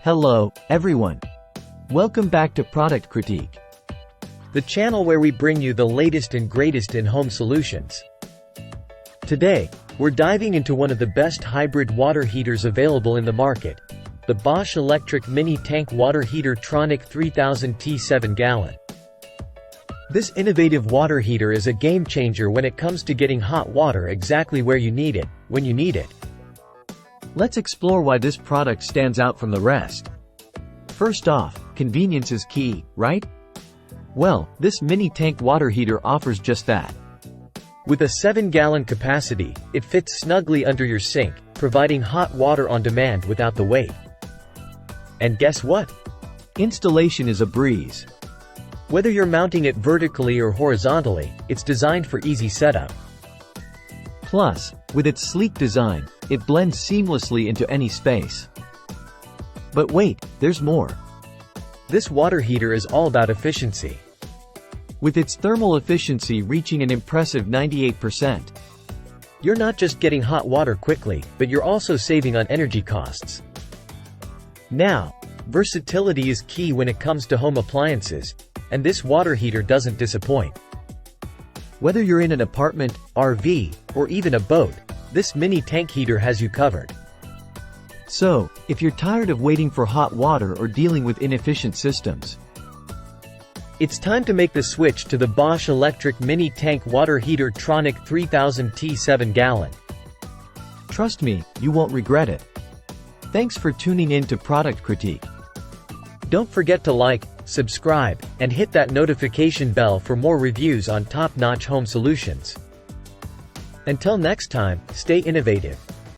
Hello, everyone. Welcome back to Product Critique, the channel where we bring you the latest and greatest in home solutions. Today, we're diving into one of the best hybrid water heaters available in the market, the Bosch electric mini tank water heater Tronic 3000T 7-gallon. This innovative water heater is a game changer when it comes to getting hot water exactly where you need it, when you need it. Let's explore why this product stands out from the rest. First off, convenience is key, right? Well, this mini tank water heater offers just that. With a 7-gallon capacity, it fits snugly under your sink, providing hot water on demand without the wait. And guess what? Installation is a breeze. Whether you're mounting it vertically or horizontally, it's designed for easy setup. Plus, with its sleek design, it blends seamlessly into any space. But wait, there's more. This water heater is all about efficiency. With its thermal efficiency reaching an impressive 98%. You're not just getting hot water quickly, but you're also saving on energy costs. Now, versatility is key when it comes to home appliances, and this water heater doesn't disappoint. Whether you're in an apartment, RV, or even a boat, this mini tank heater has you covered. So, if you're tired of waiting for hot water or dealing with inefficient systems, it's time to make the switch to the Bosch electric mini tank water heater Tronic 3000T 7-gallon. Trust me, you won't regret it. Thanks for tuning in to Product Critique. Don't forget to like, subscribe, and hit that notification bell for more reviews on top-notch home solutions. Until next time, stay innovative.